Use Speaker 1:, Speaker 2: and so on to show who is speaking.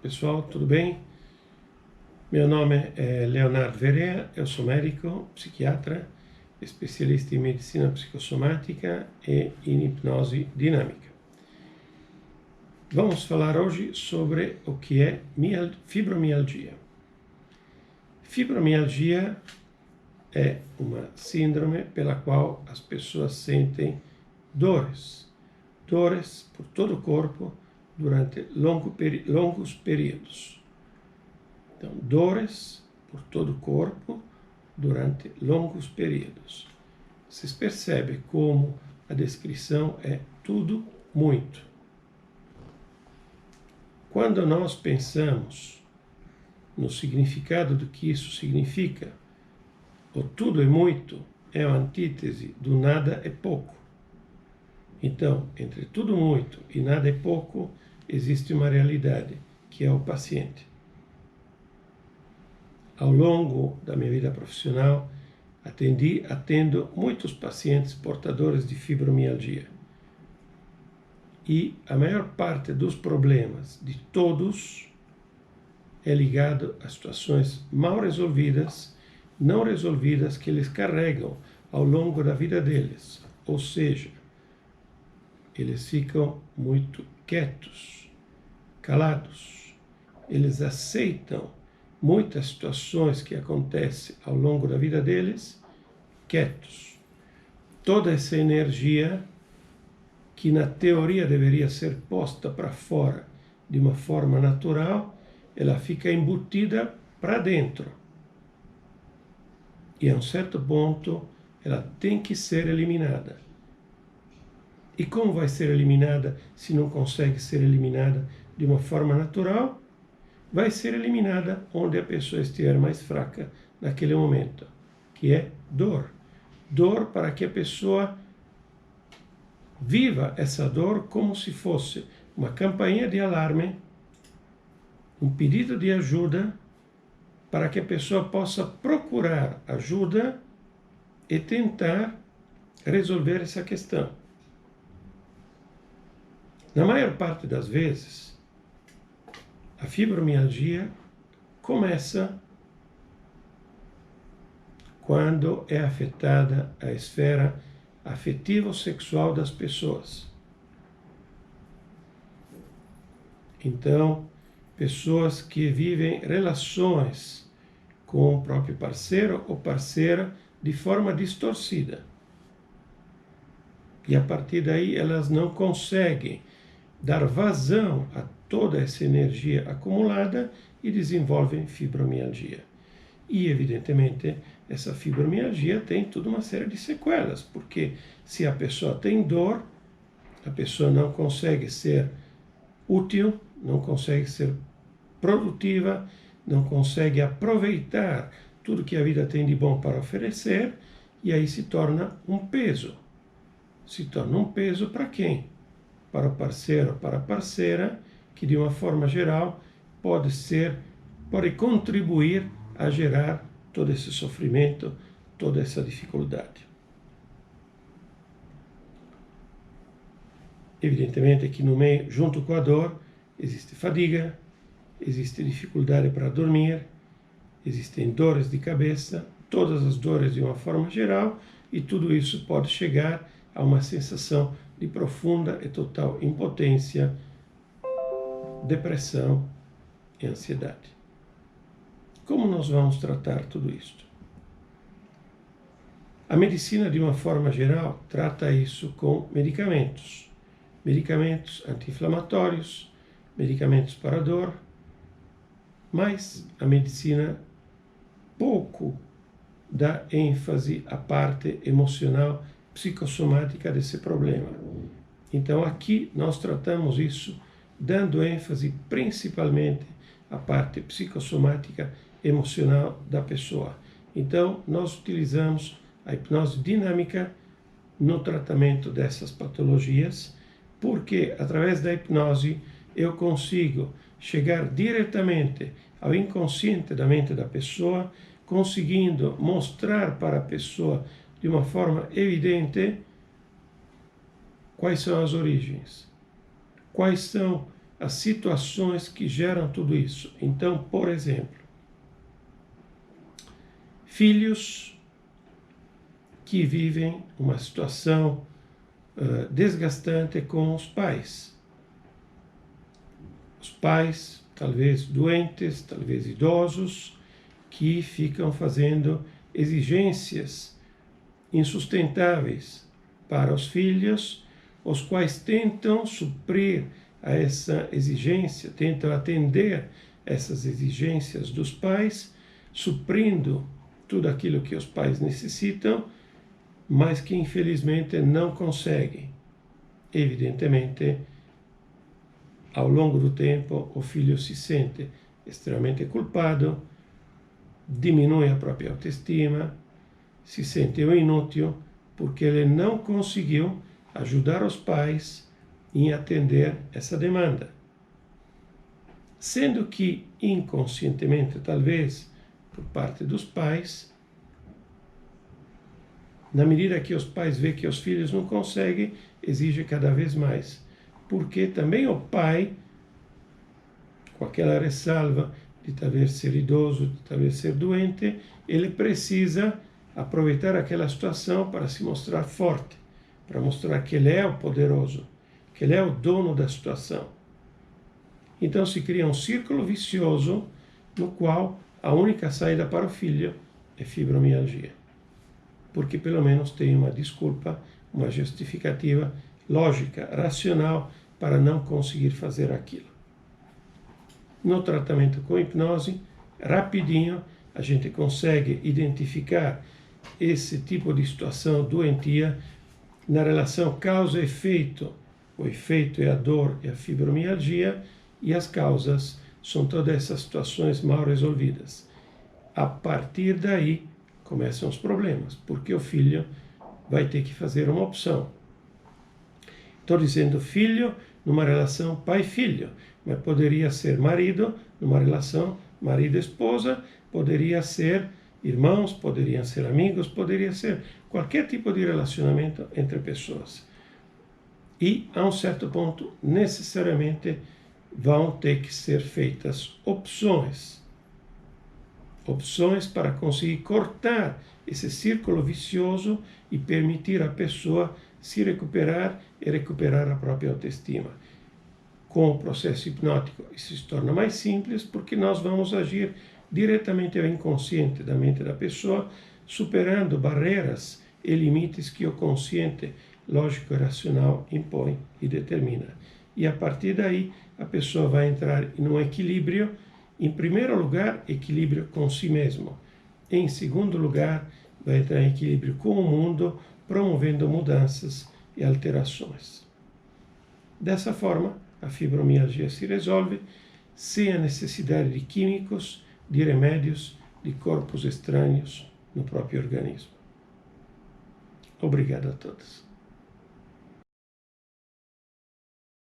Speaker 1: pessoal, tudo bem? Meu nome é Leonardo Verea, eu sou médico, psiquiatra, especialista em medicina psicossomática e em hipnose dinâmica. Vamos falar hoje sobre o que é fibromialgia. Fibromialgia é uma síndrome pela qual as pessoas sentem dores por todo o corpo durante longos períodos. Então, dores por todo o corpo durante longos períodos. Vocês percebem como a descrição é tudo muito. Quando nós pensamos no significado do que isso significa, o tudo é muito é a antítese do nada é pouco. Então, entre tudo muito e nada é pouco, existe uma realidade, que é o paciente. Ao longo da minha vida profissional, atendo muitos pacientes portadores de fibromialgia. E a maior parte dos problemas de todos é ligado a situações mal resolvidas, não resolvidas, que eles carregam ao longo da vida deles. Ou seja, eles ficam muito quietos, calados. Eles aceitam muitas situações que acontecem ao longo da vida deles, quietos. Toda essa energia que na teoria deveria ser posta para fora de uma forma natural, ela fica embutida para dentro. E a um certo ponto, ela tem que ser eliminada. E como vai ser eliminada se não consegue ser eliminada de uma forma natural? Vai ser eliminada onde a pessoa estiver mais fraca naquele momento, que é dor. Dor para que a pessoa viva essa dor como se fosse uma campainha de alarme, um pedido de ajuda, para que a pessoa possa procurar ajuda e tentar resolver essa questão. Na maior parte das vezes, a fibromialgia começa quando é afetada a esfera afetivo-sexual das pessoas. Então, pessoas que vivem relações com o próprio parceiro ou parceira de forma distorcida. E a partir daí elas não conseguem dar vazão a toda essa energia acumulada e desenvolvem fibromialgia. E, evidentemente, essa fibromialgia tem toda uma série de sequelas, porque se a pessoa tem dor, a pessoa não consegue ser útil, não consegue ser produtiva, não consegue aproveitar tudo que a vida tem de bom para oferecer, e aí se torna um peso. Se torna um peso para quem? Para o parceiro, para a parceira, que de uma forma geral pode contribuir a gerar todo esse sofrimento, toda essa dificuldade. Evidentemente que no meio, junto com a dor, existe fadiga, existe dificuldade para dormir, existem dores de cabeça, todas as dores de uma forma geral, e tudo isso pode chegar a uma sensação de profunda e total impotência, depressão e ansiedade. Como nós vamos tratar tudo isto? A medicina, de uma forma geral, trata isso com medicamentos. Medicamentos anti-inflamatórios, medicamentos para dor, mas a medicina pouco dá ênfase à parte emocional, psicossomática desse problema. Então aqui nós tratamos isso dando ênfase principalmente à parte psicossomática emocional da pessoa. Então nós utilizamos a hipnose dinâmica no tratamento dessas patologias, porque através da hipnose eu consigo chegar diretamente ao inconsciente da mente da pessoa, conseguindo mostrar para a pessoa de uma forma evidente quais são as origens, quais são as situações que geram tudo isso. Então, por exemplo, filhos que vivem uma situação desgastante com os pais. Os pais, talvez doentes, talvez idosos, que ficam fazendo exigências insustentáveis para os filhos, os quais tentam suprir a essa exigência, tentam atender essas exigências dos pais, suprindo tudo aquilo que os pais necessitam, mas que infelizmente não conseguem. Evidentemente, ao longo do tempo, o filho se sente extremamente culpado, diminui a própria autoestima, se sente um inútil, porque ele não conseguiu ajudar os pais em atender essa demanda. Sendo que, inconscientemente, talvez, por parte dos pais, na medida que os pais veem que os filhos não conseguem, exige cada vez mais. Porque também o pai, com aquela ressalva de talvez ser idoso, de talvez ser doente, ele precisa aproveitar aquela situação para se mostrar forte, para mostrar que ele é o poderoso, que ele é o dono da situação. Então se cria um círculo vicioso no qual a única saída para o filho é fibromialgia. Porque pelo menos tem uma desculpa, uma justificativa lógica, racional, para não conseguir fazer aquilo. No tratamento com hipnose, rapidinho, a gente consegue identificar esse tipo de situação doentia na relação causa-efeito. O efeito é a dor e a fibromialgia, e as causas são todas essas situações mal resolvidas. A partir daí, começam os problemas, porque o filho vai ter que fazer uma opção. Estou dizendo filho numa relação pai-filho, mas poderia ser marido numa relação marido-esposa, poderia ser irmãos, poderiam ser amigos, poderia ser qualquer tipo de relacionamento entre pessoas. E, a um certo ponto, necessariamente vão ter que ser feitas opções. Opções para conseguir cortar esse círculo vicioso e permitir à pessoa se recuperar e recuperar a própria autoestima. Com o processo hipnótico, isso se torna mais simples, porque nós vamos agir diretamente ao inconsciente da mente da pessoa, superando barreiras e limites que o consciente, lógico e racional, impõe e determina. E a partir daí, a pessoa vai entrar em um equilíbrio. Em primeiro lugar, equilíbrio com si mesmo. Em segundo lugar, vai entrar em equilíbrio com o mundo, promovendo mudanças e alterações. Dessa forma, a fibromialgia se resolve sem a necessidade de químicos, de remédios, de corpos estranhos no próprio organismo. Obrigado a todos.